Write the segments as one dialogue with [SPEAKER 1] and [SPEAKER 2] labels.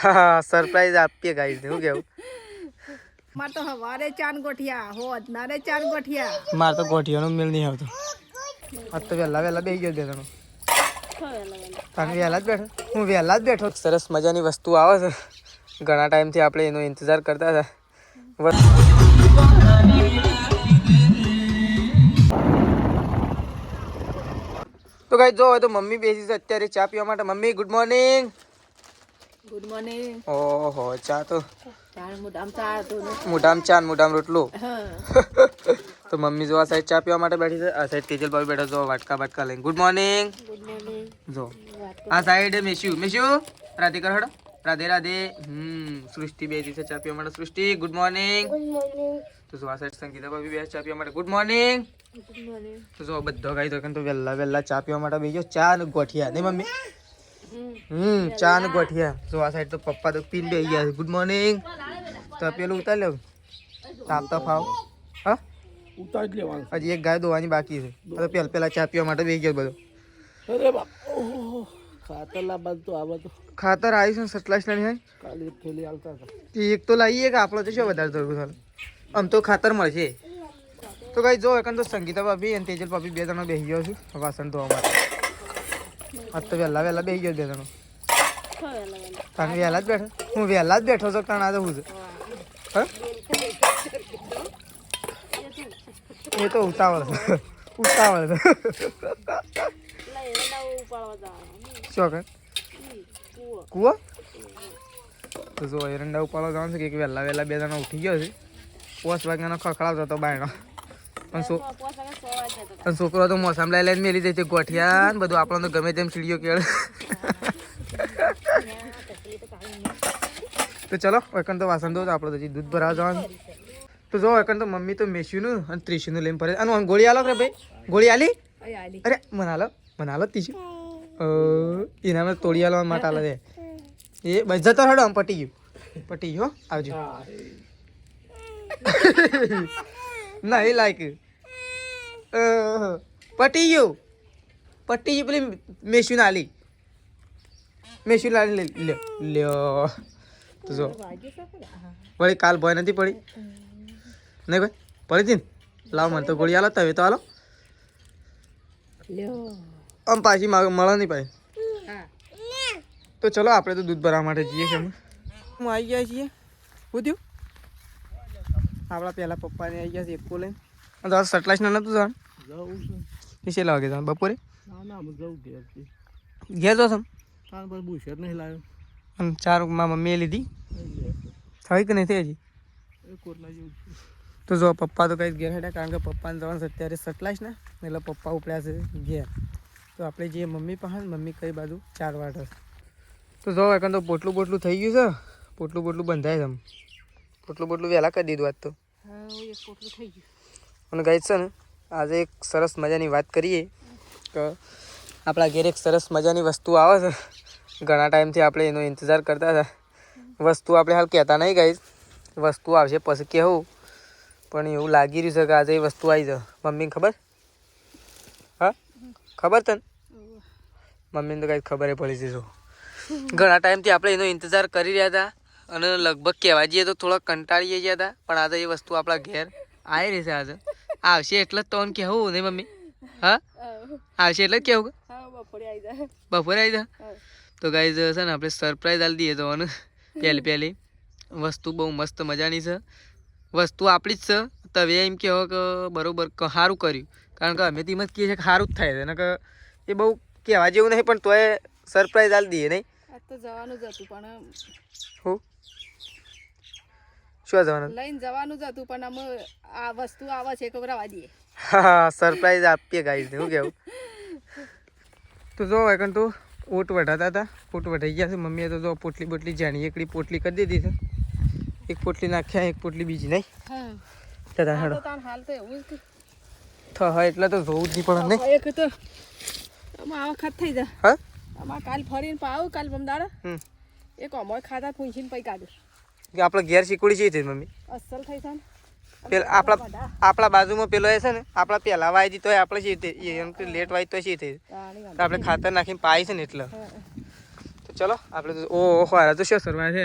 [SPEAKER 1] હા સરપ્રાઈઝ આપીએ ગાઈસ ને હું કેવું
[SPEAKER 2] માર તો હવારે ચાર ગોઠિયા હોત નારે ચાર ગોઠિયા
[SPEAKER 1] માર તો ગોઠિયાનો મેલ નહીં આવતો આજ તો વહેલા વહેલા બેસી ગયો દેવાનો તમે વહેલા જ બેઠો હું વહેલા જ બેઠો સરસ મજાની વસ્તુ આવે છે ઘણા ટાઈમથી આપણે એનો ઇંતજાર કરતા હતા તો ગાઈસ જો તો મમ્મી બેસી છે અત્યારે ચા પીવા માટે mummy good morning
[SPEAKER 2] good morning
[SPEAKER 1] ઓહો ચા તો
[SPEAKER 2] ચાર મુડામ ચા હતો ને
[SPEAKER 1] મોઢામાં ચા ને મોઢામાં રોટલો
[SPEAKER 2] હા
[SPEAKER 1] તો મમ્મી જો આ સાઈડ ચા પીવા માટે બેઠી છે આ સાઈડ તેજલ ભાઈ બેઠા જો વાટકા બાટકા લઈને ગુડ મોર્નિંગ
[SPEAKER 2] ગુડ મોર્નિંગ
[SPEAKER 1] જો આ સાઈડ મિશુ રાધે કર હડો રાધે રાધે સૃષ્ટિ બેઠી છે ચા પીવા માટે સૃષ્ટિ ગુડ મોર્નિંગ તો જો આ સાઈડ સંગીતા ભાભી બે ચા પીવા માટે ગુડ મોર્નિંગ તો જો બધો ગાઈ તો તો વહેલા વહેલા ચા પીવા માટે બેસી ગયો ચા ને ગોઠિયા નહીં મમ્મી ચા ને ગોઠિયા જો આ સાઈડ તો પપ્પા તો પીને બેસી ગયા છે ગુડ મોર્નિંગ તો પેલું ઉતાર લેવું તાપ તો ફાવ હા
[SPEAKER 3] ઉતાર જ લેવાનું
[SPEAKER 1] હજી એક ગાય દોવાની બાકી છે તો પેલા ચા પીવા માટે બેસી ગયો બધો
[SPEAKER 3] અરે બાપ ખાતર લાવવાનું તો આ બધું
[SPEAKER 1] ખાતર આવી છે સટલાશ નહીં હોય
[SPEAKER 3] કાલે એક થેલી આવતા હતા
[SPEAKER 1] એક તો લાવીએ કે આપણો તો શું વધારે જરૂર થાય આમ તો ખાતર મળશે તો કઈ જો એકન તો સંગીતા ભાભી અને તેજલ ભાભી બે જણા બેસી ગયો છું વાસણ ધોવા માટે આજ તો વહેલા વહેલા બેસી ગયો બે જણો તમે વહેલા જ બેઠો હું વહેલા જ બેઠો છો કારણ આજે હું છે હા એ તો ઉતાવળ છે ઉતાવળ છે શું કર કુવો તો જો એરંડા ઉપાડવા જવાનું છે કે વહેલા વહેલા બે જણા ઉઠી ગયો છે 5 વાગ્યાનો ખખડાવતો હતો બાયણો પણ છોકરો તો મોસમ લઈને મેલી જાય છે ગોઠિયા ને બધું આપણને તો ગમે તેમ સીડીઓ કેળે તો ચલો એકન તો વાસણ દો આપણે તો દૂધ ભરાવા જવાનું તો જો એકન તો મમ્મી તો મેસ્યુનું અને ત્રીસુનું લઈને ફરે અને ગોળી આલો કે ભાઈ ગોળી આલી અરે મનાલો ત્રીસું એનામાં તોડી આલવા માટે આલે છે એ બસ જતો હડો આમ પટી ગયું આવજો નહીં લાયક પટી ગયું પેલી મેસ્યુ નાલી લ્યો તો જો વળી કાલ ભય નથી પડી નહીં ભાઈ પડી હતી ને લાવ મને તો ગોળી આલો તવે તો આલો આમ પાછી મળે નહીં પાછી તો ચલો આપણે તો દૂધ ભરવા માટે જઈએ છીએ અમે હું આવી ગયા છીએ શું થયું આપણા પહેલાં પપ્પાને આવી ગયા છે એકો લઈને અને તારા સટલાઈસના નતું જવાનું
[SPEAKER 3] જવું છે
[SPEAKER 1] એ છેલ્લા વાગે જવાનું બપોરે
[SPEAKER 3] ના ના અમે જવું ઘેરથી
[SPEAKER 1] ઘેર જો તમે
[SPEAKER 3] તાર પર બુશર નહીં લાવ્યો
[SPEAKER 1] અને ચારમાં મમ્મીએ લીધી થઈ કે નહીં થઈ હજી
[SPEAKER 3] એ કોટલા જેવું છે
[SPEAKER 1] તો જો પપ્પા તો કંઈ ઘેર હેઠા કારણ કે પપ્પાને જવાનું છે અત્યારે સટલાઈસ ને એટલે પપ્પા ઉપડ્યા છે ઘેર તો આપણે જઈએ મમ્મી પાસે મમ્મી કઈ બાજુ 4 વાટ હશે તો જો એકન તો પોટલું થઈ ગયું છે પોટલું બંધાય છે આમ પોટલું વહેલા કરી દીધું આજ તો અને ગાઈસ છે ને આજે એક સરસ મજાની વાત કરીએ કે આપણા ઘેર એક સરસ મજાની વસ્તુ આવે છે ઘણા ટાઈમથી આપણે એનો ઇંતજાર કરતા હતા વસ્તુ આપણે હાલ કહેતા નહીં ગાઈસ વસ્તુ આવશે પછી કહેવું પણ એવું લાગી રહ્યું છે કે આજે એ વસ્તુ આવી જાય મમ્મીને ખબર હા ખબર તને મમ્મીને તો કાંઈ ખબર પડી છે જો ઘણા ટાઈમથી આપણે એનો ઇંતજાર કરી રહ્યા હતા અને લગભગ કહેવા જઈએ તો થોડા કંટાળીએ ગયા હતા પણ આજે એ વસ્તુ આપણા ઘેર આવી રહી છે આજે આવશે એટલે જ તો કહેવું નહીં મમ્મી હા આવશે એટલે જ કહેવું બપોરે આવી જા તો ગાઈઝ છે ને આપણે સરપ્રાઈઝ આલી દઈએ તો અને પહેલી વસ્તુ બહુ મસ્ત મજાની છે વસ્તુ આપણી જ છે તમે એમ કહો કે બરાબર સારું કર્યું કારણ કે અમે તેમ જ કહીએ છીએ કે સારું જ થાય છે ને કે એ બહુ કહેવા જેવું નહીં પણ તોય સરપ્રાઈઝ આલી દઈએ નહીં
[SPEAKER 2] તો જવાનું જ હતું પણ
[SPEAKER 1] હું શું જવાનું
[SPEAKER 2] લઈને જવાનું જ હતું પણ અમે આ વસ્તુ આવે છે ખબરાવા દઈએ
[SPEAKER 1] હા સરપ્રાઈઝ આપીએ ગાઈઝ ને શું કહેવું તો જો એકન તો ઊંટ વઢાતા હતા ઊંટ વઢાઈ ગયા છે મમ્મીએ તો જો પોટલી જાણી એકડી પોટલી કરી દીધી છે એક પોટલી નાખ્યા એક પોટલી બીજી નહીં
[SPEAKER 2] હા હાલ તો એવું જ
[SPEAKER 1] હા એટલે તો જોવું જ નહીં પડે નહીં
[SPEAKER 2] એક તો આમાં આવા ખાત થઈ જા
[SPEAKER 1] હા
[SPEAKER 2] આમાં કાલ ફરીને પાવ કાલ બમદાડા એક અમોય ખાતા પૂંછીને પૈ કાઢ્યું
[SPEAKER 1] કે આપણે ઘેર શીખવડી છે મમ્મી
[SPEAKER 2] અસલ થઈ છે
[SPEAKER 1] પેલા આપણા બાજુમાં પેલો એ છે ને આપણા પહેલા વાય તો આપણે શી એમ કે લેટ વાય તો શી થઈ આપણે ખાતર નાખીને પાઈ છે ને એટલે તો ચલો આપણે તો ઓહો હારા તો શું સરવા છે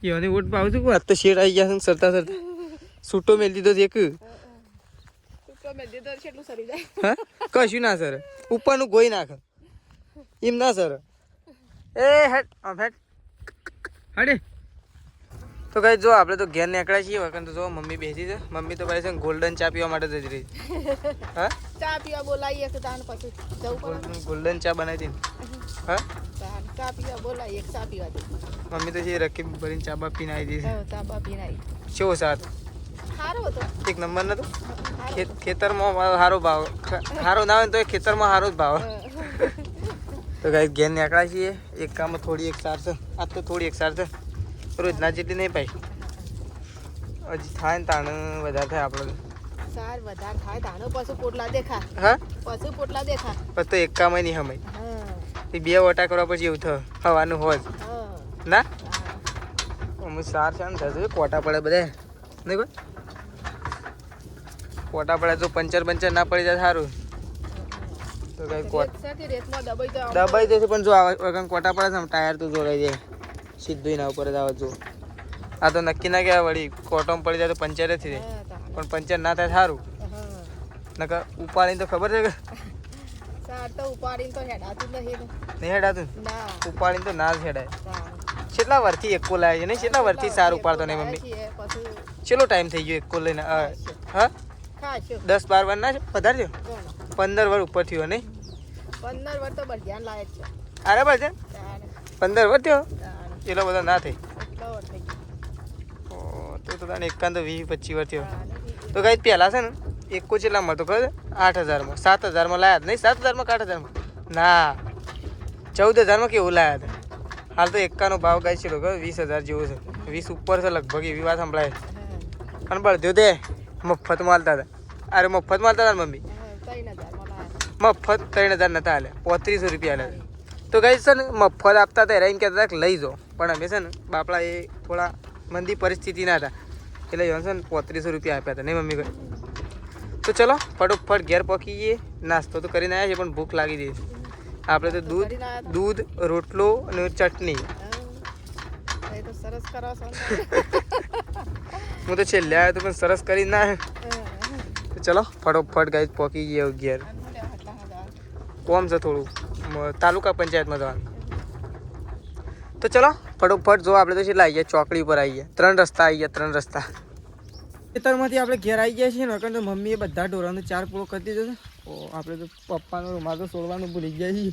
[SPEAKER 1] એવાની ઓટ પાવું છું આજ તો શેડ આવી ગયા છે સરતા સરતા છૂટો મેળ દીધો છે એક
[SPEAKER 2] તો મેં દીધો કેટલું સરી જાય
[SPEAKER 1] હા કશું ના સર ઉપરનું ગોઈ નાખ એમ ના સર એ હેડ આમ હેડ હડે તો કઈ જો આપણે તો ઘેર નીકળ્યા છીએ વખત તો જો મમ્મી બેસી છે મમ્મી તો ભાઈ છે ગોલ્ડન ચા પીવા માટે જઈ રહી હા
[SPEAKER 2] ચા પીવા બોલાવીએ તો તાન પછી જવું પડે
[SPEAKER 1] ગોલ્ડન ચા બનાવી હતી હા
[SPEAKER 2] ચા પીવા બોલાવીએ ચા પીવા દે
[SPEAKER 1] મમ્મી તો છે રકીબ ભરીને ચા બા પીને આવી હતી
[SPEAKER 2] ચા બા પીને આવી
[SPEAKER 1] કેવો સાથ
[SPEAKER 2] સારો હતો
[SPEAKER 1] એક નંબર નતો ખેતરમાં સારો ભાવ સારો ના હોય તો ખેતરમાં સારો જ ભાવ તો ગાઈ ઘેર નીકળ્યા છીએ એક કામમાં થોડી એક સાર છે આજ તો થોડી એક સાર છે રોજ ના જેટલી નહીં પાઈ હજી થાય ને તાણ વધારે થાય આપણે
[SPEAKER 2] સાર વધારે થાય તાનો પશુ પોટલા દેખા
[SPEAKER 1] હા
[SPEAKER 2] પશુ પોટલા દેખા
[SPEAKER 1] બસ તો એક કામ નહીં હમાય
[SPEAKER 2] હા
[SPEAKER 1] એ બે વટા કરવા પછી એવું થાય હવાનું હોજ
[SPEAKER 2] હા
[SPEAKER 1] ના અમુક સાર છે ને થશે કોટા પડે બધા નહીં કોઈ કોટા પડે તો પંચર ના પડી જાય સારું તો કઈ કોટ
[SPEAKER 2] રેતમાં દબાઈ તો
[SPEAKER 1] દબાઈ દેશે પણ જો વગર કોટા પડે છે ટાયર તો જોડાઈ જાય સીધું ના ઉપર જ આવે જો આ તો નક્કી ના કહેવાય વળી કોટોમાં પડી જાય તો પંચર જ થઈ જાય પણ પંચર ના થાય સારું નકર ઉપાડીને તો ખબર છે કે
[SPEAKER 2] સાર તો ઉપાડીને તો હેડાતું નથી
[SPEAKER 1] નહીં હેડાતું
[SPEAKER 2] ના
[SPEAKER 1] ઉપાડીને તો ના જ હેડાય કેટલા વર્ષથી એકો લાવે છે નહીં કેટલા વર્ષથી સાર ઉપાડતો નહીં મમ્મી
[SPEAKER 2] પછી
[SPEAKER 1] ચેલો ટાઈમ થઈ ગયો એકો લઈને હા
[SPEAKER 2] ખાશો
[SPEAKER 1] 10-12 વાર ના છે વધારે છે 15 વાર ઉપર થયો નહીં
[SPEAKER 2] 15 વર્ષ તો બસ ધ્યાન લાયક છે
[SPEAKER 1] અરે બસ છે 15 વાર થયો એટલો બધો ના થઈ
[SPEAKER 2] એટલો વર્ષ થઈ
[SPEAKER 1] તો તને એકાંત 20-25 વાર થયો તો કઈ પહેલાં છે ને એકો ચેટલા મળતો ખબર છે 8,000માં 7,000માં લાયા નહીં 7,000માં કે 8,000માં ના 14,000માં કેવું લાયા હતા હાલ તો એકાનો ભાવ કઈ છે ખબર 20,000 જેવો છે 20 ઉપર છે લગભગ એવી વાત સંભળાય અને બળદ્યો દે મફત માલતા હતા અરે મફત માલતા હતા મમ્મી
[SPEAKER 2] 3,000
[SPEAKER 1] મફત 3,000 નતા હાલે 3500 રૂપિયા હાલે તો કઈ છે ને મફત આપતા હતા એમ કહેતા હતા કે લઈ જાઓ પણ અમે છે ને બાપડા એ થોડા મંદી પરિસ્થિતિ ના હતા એટલે છે ને 3500 રૂપિયા આપ્યા હતા નહીં મમ્મી કઈ તો ચલો ફટોફટ ઘેર પહોંચી જઈએ નાસ્તો તો કરીને આવ્યા છે પણ ભૂખ લાગી ગઈ છે આપણે તો દૂધ રોટલો અને ચટણી
[SPEAKER 2] એ તો સરસ કરો છો
[SPEAKER 1] હું તો છેલ્લે આવ્યો તો પણ સરસ કરી ના તો ચલો ફટોફટ ગાઈ પહોંચી જઈએ ઘેર કોમ છે થોડું તાલુકા પંચાયતમાં જવાનું તો ચલો ફટોફટ જો આપણે તો છેલ્લા આવી ગયા ચોકડી પર આવી ગયા 3 રસ્તા આવી ગયા 3 રસ્તા ખેતરમાંથી આપણે ઘેર આવી ગયા છીએ ને તો મમ્મીએ બધા ઢોરાનો 4 પૂળો કરી દીધો છે તો આપણે તો પપ્પાનો રૂમાલ તો છોડવાનું ભૂલી ગયા છીએ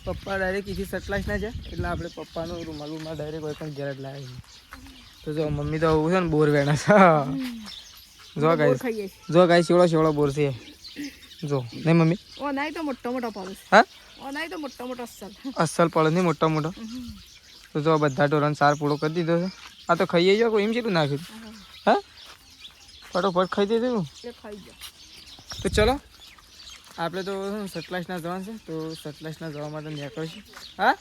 [SPEAKER 1] પપ્પા ડાયરેક્ટ એથી સટલાશ ના જાય એટલે આપણે પપ્પાનો રૂમાલ ડાયરેક્ટ કોઈ પણ ઘેર જ લાવીએ તો જો મમ્મી તો આવું છે ને બોર વેણા છે જો ગાય શેવડો બોર છે જો નહીં મમ્મી
[SPEAKER 2] ઓ નહીં તો મોટો પડે
[SPEAKER 1] હા
[SPEAKER 2] ઓ નહીં તો મોટો
[SPEAKER 1] અસલ પડે નહીં મોટો તો જો બધા ઢોરાને 4 પૂળો કરી દીધો છે આ તો ખાઈએ જાઓ કોઈ એમ કેટલું નાખ્યું હા ફટોફટ ખાઈ દીધું
[SPEAKER 2] ખાઈ જાઓ
[SPEAKER 1] તો ચલો આપણે તો સતલાસના જવાનું છે તો સતલાસના જવા માટે નીકળીશું હા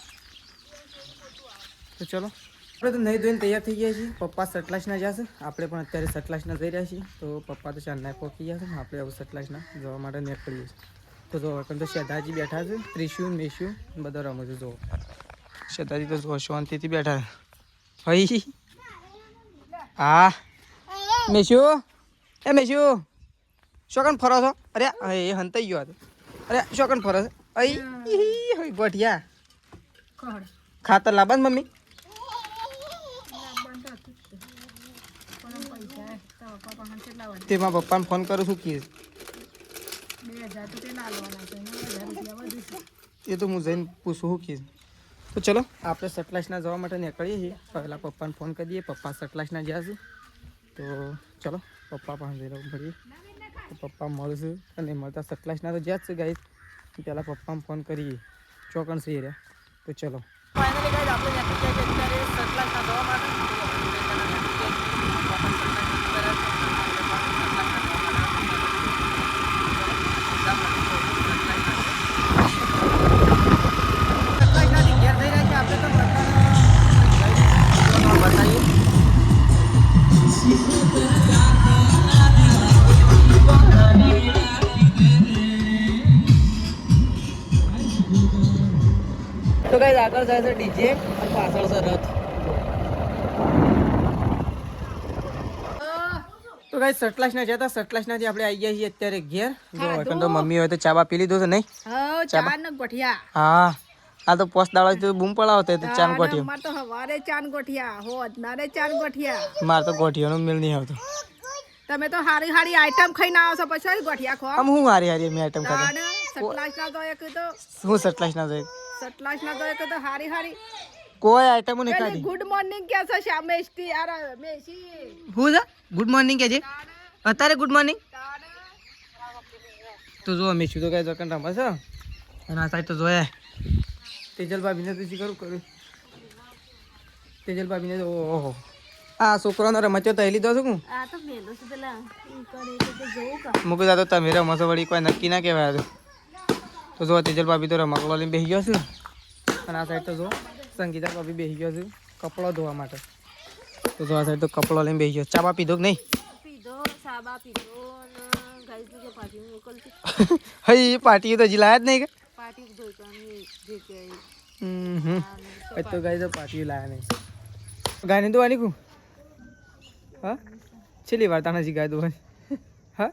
[SPEAKER 1] તો ચલો આપણે તો નહીં ધોઈને તૈયાર થઈ ગયા છીએ પપ્પા સતલાસના જશે આપણે પણ અત્યારે સતલાસના જઈ રહ્યા છીએ તો પપ્પા તો ચાંદના પહોંચી ગયા છે ને આપણે હવે સતલાસના જવા માટે નીકળીએ છીએ તો જો તો શેધાજી બેઠા છે ત્રિશુન મેશ્યું બધા રમે છે જો શેધાજી તો જો શાંતિથી બેઠા છે ભાઈ હા મેશ્યું એ મેશ્યું શોકન ફરો છો અરે એ હંતાઈ ગયો હતો અરે શોકન ફરો છો અઈ ગોઠિયા ખાતર લાવવા મમ્મી તેમાં પપ્પાને ફોન કરું શું કીધું એ તો હું જઈને પૂછું શું કીધું તો ચલો આપણે સતલાસના જવા માટે નીકળીએ છીએ પહેલાં પપ્પાને ફોન કરી દઈએ પપ્પા સતલાસના જ્યાં છે તો ચલો પપ્પા પાસે જઈ રહ્યું ફરીએ તો પપ્પા મળશે અને મળતા સતલાસના તો જ્યાં જ છે ગાઈ પહેલાં પપ્પાને ફોન કરીએ ચોકણ છે રહ્યા તો ચલો ફાઇનલી ગાઈ આપણે અત્યારે સતલાસના જવા માટે તો ગાઈસ જાય છે ડીજે
[SPEAKER 3] પાછળ છે રથ.
[SPEAKER 1] તો ગાઈસ સટલાસ ના જતા સટલાસ નાથી આપણે આવી ગયા છીએ અત્યારે ઘેર જો એકન તો મમ્મી હોય તો ચા બા પી લીધો છે નહીં
[SPEAKER 2] હા ચા ને ગોઠિયા
[SPEAKER 1] હા આ તો પોસ્ટ દાડા તો બૂમ પડાવતો તો ચાન ગોઠિયો
[SPEAKER 2] અમાર તો હવારે ચાન ગોઠિયા હોદનારે ચાન ગોઠિયા
[SPEAKER 1] માર તો ગોઠિયાનો મેળ નહીં આવતો
[SPEAKER 2] તમે તો હારી હારી આઈટમ ખાઈને આવો છો પછી ગોઠિયા ખો
[SPEAKER 1] આમ હું હારી હારી મેં આઈટમ ખાધા
[SPEAKER 2] તાણ સટલાસ ના તો એક તો
[SPEAKER 1] હું સટલાસ ના જાય
[SPEAKER 2] સટલાસ ના તો એક તો હારી હારી
[SPEAKER 1] કોઈ આઈટમ નહીં ખાધી
[SPEAKER 2] ગુડ મોર્નિંગ કે છે શ્યામેશથી યાર મેશી
[SPEAKER 1] હું છે ગુડ મોર્નિંગ કે છે અત્યારે ગુડ મોર્નિંગ તો જો અમે શું તો કઈ દુકાન રમે છે અને આ સાઈડ તો જોયા તેજલ ભાભીને તો શી કરું તેજલ ભાભીને તો ઓહો આ છોકરાનો રમતો તો લીધો છું હું
[SPEAKER 2] આ તો મેલો છે પેલા ઈ કરે તો જોઉં કા
[SPEAKER 1] મૂકી દાદો તમે રમશો વળી કોઈ નક્કી ના કહેવાય તો જો તેજલ ભાભી તો રમકડો લઈને બેસી ગયો છું અને આ સાઈડ તો જો સંગીતા ભાભી બેસી ગયો છું કપડો ધોવા માટે તો જો આ સાઈડ તો કપડો લઈને બેસી ગયો ચા બા પીધો કે નહીં
[SPEAKER 2] પીધો સાબા પીધો ને ગાઈસ તો પાર્ટી મોકલતી
[SPEAKER 1] હઈ પાર્ટી તો હજી લાયા જ નહીં કે
[SPEAKER 2] પાર્ટી જોઈતાની જે કે
[SPEAKER 1] તો ગાય તો પાર્ટી લાયા નહીં ગાયને તો આની કું હા છેલ્લી વાર તાના જી ગાય તો હા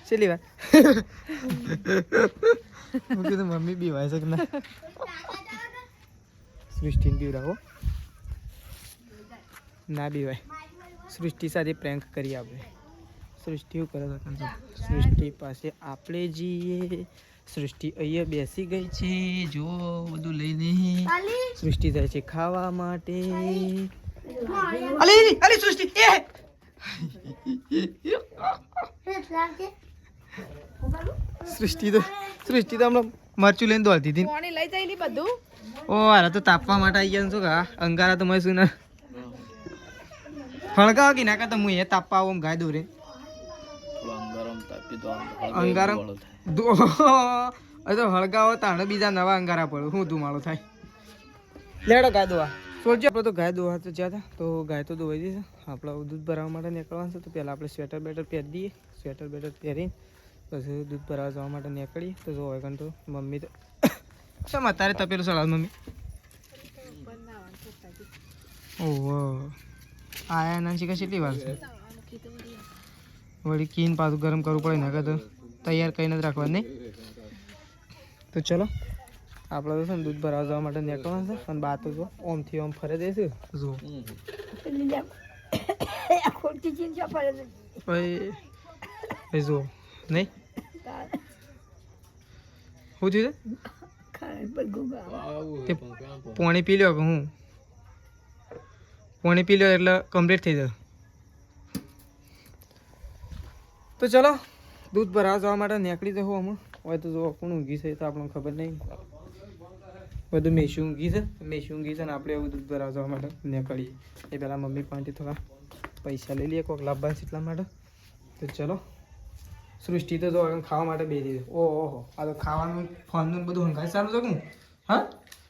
[SPEAKER 1] છેલ્લી વાર હું કીધું મમ્મી બી વાય શકે ના સૃષ્ટિને બીવડાવો ના બીવાય સૃષ્ટિ સાથે પ્રેન્ક કરીએ આપણે સૃષ્ટિ શું કરે છે સૃષ્ટિ પાસે આપણે જઈએ સૃષ્ટિ અહીંયા બેસી ગઈ છે જો બધું લઈને સૃષ્ટિ જાય છે ખાવા માટે અલી અલી સૃષ્ટિ એ સૃષ્ટિ તો હમણાં મરચું લઈને દોડતી હતી
[SPEAKER 2] પાણી લઈ જઈલી બધું
[SPEAKER 1] ઓ હારા તો તાપવા માટે આવી ગયા શું કા અંગારા તો મેં શું ના હળગાવો કે ના તો હું એ તાપવા આવું ગાય દોરે અંગારમ તો હળગાવો તાણે બીજા નવા અંગારા પડે શું ધુમાડો થાય લેડો ગાય દોવા સોચજો આપણે તો ગાય દોવા તો જ્યાં હતા તો ગાય તો દોવાઈ દઈશું આપણે દૂધ ભરાવવા માટે નીકળવાનું છે તો પહેલાં આપણે સ્વેટર બેટર પહેરી દઈએ સ્વેટર બેટર પહેરીને પછી દૂધ ભરાવવા જવા માટે નીકળીએ તો જો હોય તો મમ્મી તો શેમ અત્યારે તપેલું સળાવ મમ્મી ઓહો આયા ના શીખે કેટલી વાર છે વળી કીન પાછું ગરમ કરવું પડે ને તો તૈયાર કરીને જ રાખવા નહીં તો ચલો આપણે તો છે ને દૂધ ભરાવવા જવા માટે નીકળવાનું છે અને બા તો જો ઓમથી ઓમ ફરે દઈશું જુઓ ભાઈ જુઓ નહીં શું થયું છે પાણી પી લ્યો કે હું પાણી પી લ્યો એટલે કમ્પ્લીટ થઈ જાય તો ચલો દૂધ ભરાવા જવા માટે નીકળી જવું અમે હોય તો જો કોણ ઊંઘી છે તો આપણને ખબર નહીં બધું મેશું ઊંઘી છે ને આપણે એવું દૂધ ભરાવા જવા માટે નીકળીએ એ પહેલાં મમ્મી પાસેથી થોડા પૈસા લઈ લઈએ કોઈક લાભવાન એટલા માટે તો ચલો સૃષ્ટિ તો જો ખાવા માટે બે દીધું ઓહો આ તો ખાવાનું ફોનનું બધું હંગાઈ સારું છે હું હા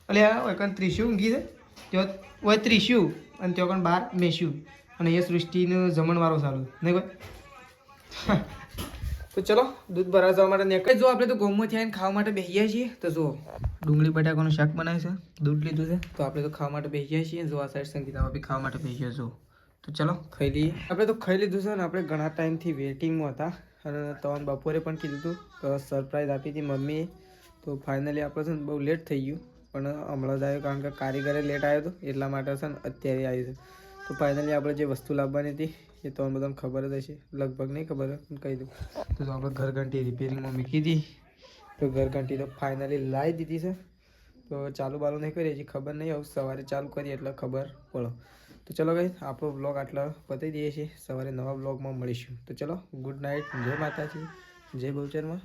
[SPEAKER 1] એટલે એકન ત્રીસ્યું ઊંઘી છે ત્યાં હોય ત્રીસ્યું અને ત્યાં પણ બાર મેસ્યું અને એ સૃષ્ટિનું જમણવારો સારું નહીં કોઈ તો ચલો દૂધ ભરાવા જવા માટે નીકળે જો આપણે તો ગોમમાંથી આવીને ખાવા માટે બેસીએ છીએ તો જો ડુંગળી બટાકાનું શાક બનાવ્યું છે દૂધ લીધું છે તો આપણે તો ખાવા માટે બેસીએ છીએ જો આ સાઈડ સંગીતામાં બી ખાવા માટે બેસીએ જો તો ચલો ખાઈ લઈએ આપણે તો ખાઈ લીધું છે અને આપણે ઘણા ટાઈમથી વેઇટિંગમાં હતા અને તમને બપોરે પણ કીધું હતું કે સરપ્રાઈઝ આપી હતી મમ્મીએ તો ફાઇનલી આપણે છે ને બહુ લેટ થઈ ગયું પણ હમણાં જ આવ્યું કારણ કે કારીગરે લેટ આવ્યો હતો એટલા માટે છે ને અત્યારે આવ્યું છે તો ફાઇનલી આપણે જે વસ્તુ લાવવાની હતી એ તમને બધાને ખબર જ હશે લગભગ નહીં ખબર પણ કહી દઉં તો આપણે ઘરઘંટી રિપેરિંગમાં મૂકી હતી તો ઘરઘંટી તો ફાઇનલી લાવી દીધી છે તો ચાલુ બાલુ નહીં કરીએ હજી ખબર નહીં હવે સવારે ચાલુ કરીએ એટલે ખબર પડો તો ચલો ભાઈ આપણો બ્લોગ આટલા પતાવી દઈએ છીએ સવારે નવા બ્લોગમાં મળીશું તો ચલો ગુડ નાઇટ જય માતાજી જય બહુચરમાં